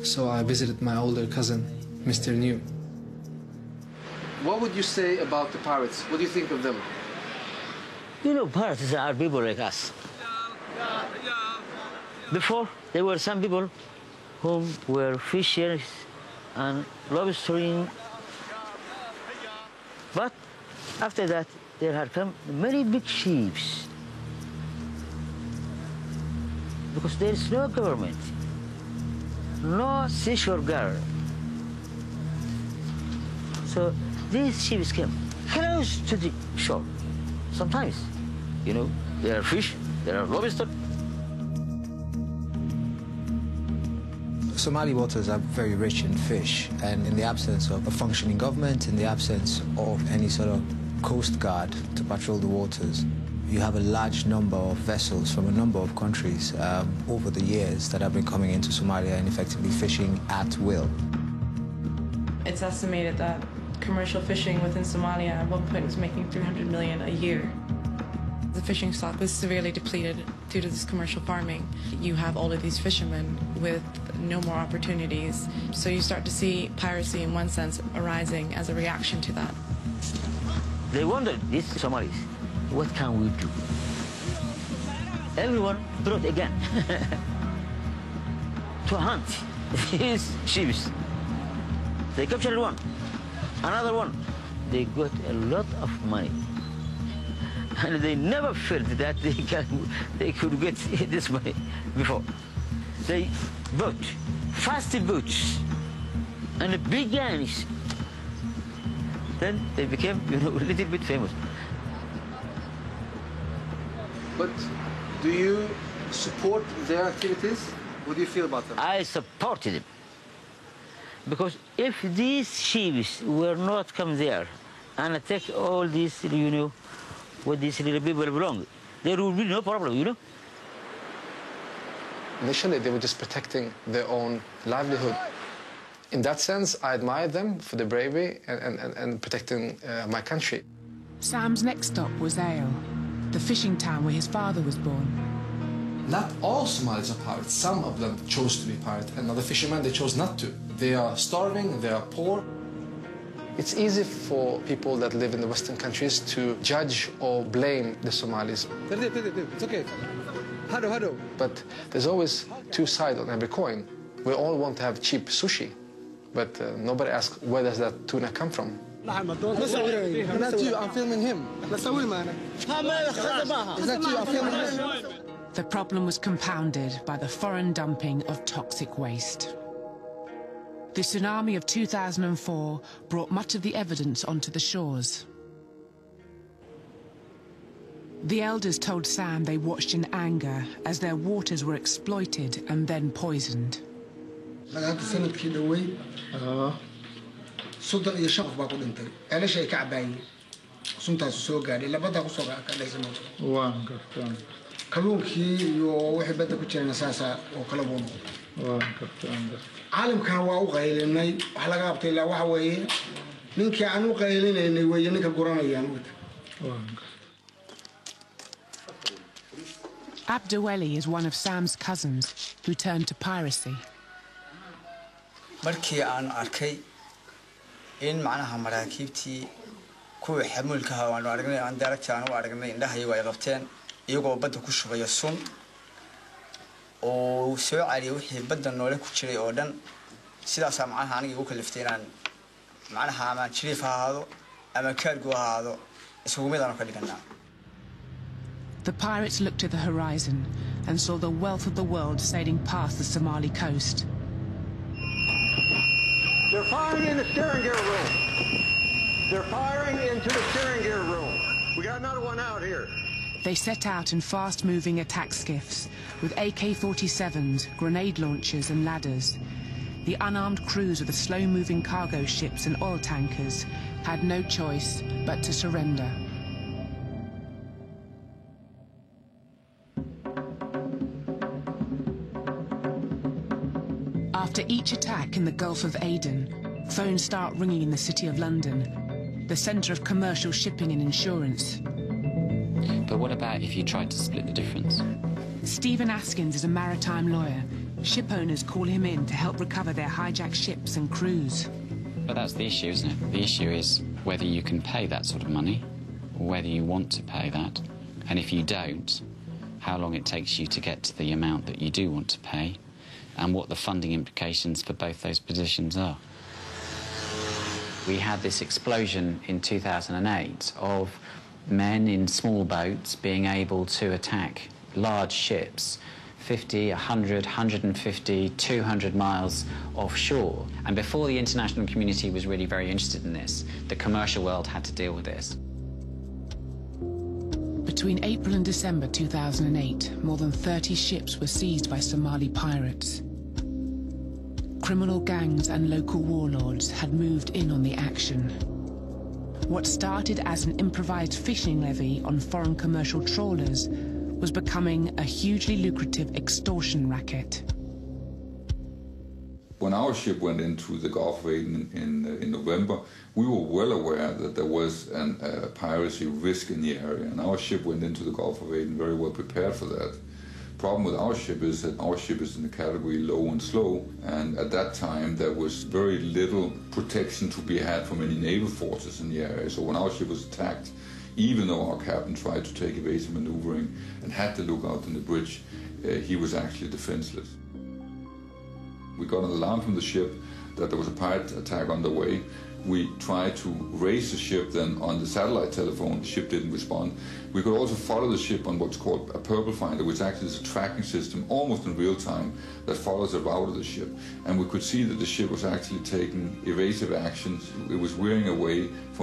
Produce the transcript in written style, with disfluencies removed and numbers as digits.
so I visited my older cousin, Mr. New. What would you say about the pirates? What do you think of them? You know, pirates are people like us. Before, there were some people who were fishers and lobstering. But after that, there had come many big ships. Because there is no government, no seashore guard. So these ships came close to the shore. Sometimes, you know, there are fish, there are lobster. Somali waters are very rich in fish, and in the absence of a functioning government, in the absence of any sort of coast guard to patrol the waters, you have a large number of vessels from a number of countries over the years that have been coming into Somalia and effectively fishing at will. It's estimated that commercial fishing within Somalia at one point was making 300 million a year. The fishing stock was severely depleted due to this commercial farming. You have all of these fishermen with no more opportunities, so you start to see piracy in one sense arising as a reaction to that. They wondered, these Somalis, what can we do? Everyone brought a gun to hunt these ships. They captured one, another one. They got a lot of money. And they never felt that they could get this money before. They bought fast boats and big guns. Then they became, you know, a little bit famous. But do you support their activities? What do you feel about them? I supported them. Because if these ships were not come there and attack all these, you know, what these little people belong, there would be no problem, you know? Initially, they were just protecting their own livelihood. In that sense, I admire them for their bravery and protecting my country. Sam's next stop was Ale, the fishing town where his father was born. Not all Somalis are pirates. Some of them chose to be pirates, and other fishermen, they chose not to. They are starving, they are poor. It's easy for people that live in the Western countries to judge or blame the Somalis. It's okay. But there's always two sides on every coin. We all want to have cheap sushi, but nobody asks where does that tuna come from. I'm filming him. Is that you? I'm filming him. The problem was compounded by the foreign dumping of toxic waste. The tsunami of 2004 brought much of the evidence onto the shores. The elders told Sam they watched in anger as their waters were exploited and then poisoned. Abdeweli is one of Sam's cousins who turned to piracy. markii aan arkay in macnaha maraakiibtii kuwa xamuulka ah waan aragnay aan daaragtaan u aragnay indhahayagu ay qabteen iyagoo badda ku shubaya sun oo soo cariyo wixii badda noole ku jiray oo dhan sidaas macnaha aniga ugu kaliftay inaan macnaha ama jiriif ahaado ama kaargo ahaado isugu mid aan ka dhiganaa. The pirates looked to the horizon and saw the wealth of the world sailing past the Somali coast. They're firing in the steering gear room. They're firing into the steering gear room. We got another one out here. They set out in fast-moving attack skiffs with AK-47s, grenade launchers and ladders. The unarmed crews of the slow-moving cargo ships and oil tankers had no choice but to surrender. After each attack in the Gulf of Aden, phones start ringing in the City of London, the centre of commercial shipping and insurance. But what about if you tried to split the difference? Stephen Askins is a maritime lawyer. Ship owners call him in to help recover their hijacked ships and crews. But that's the issue, isn't it? The issue is whether you can pay that sort of money, or whether you want to pay that, and if you don't, how long it takes you to get to the amount that you do want to pay, and what the funding implications for both those positions are. We had this explosion in 2008 of men in small boats being able to attack large ships 50, 100, 150, 200 miles offshore. And before the international community was really very interested in this, the commercial world had to deal with this. Between April and December 2008, more than 30 ships were seized by Somali pirates. Criminal gangs and local warlords had moved in on the action. What started as an improvised fishing levy on foreign commercial trawlers was becoming a hugely lucrative extortion racket. When our ship went into the Gulf of Aden in November, we were well aware that there was a piracy risk in the area, and our ship went into the Gulf of Aden very well prepared for that. The problem with our ship is that our ship is in the category low and slow, and at that time there was very little protection to be had from any naval forces in the area. So when our ship was attacked, even though our captain tried to take evasive maneuvering and had to look out on the bridge, he was actually defenseless. We got an alarm from the ship that there was a pirate attack on the way. We tried to raise the ship then on the satellite telephone. The ship didn't respond. We could also follow the ship on what's called a purple finder, which actually is a tracking system almost in real time that follows the route of the ship. And we could see that the ship was actually taking evasive actions. It was veering away from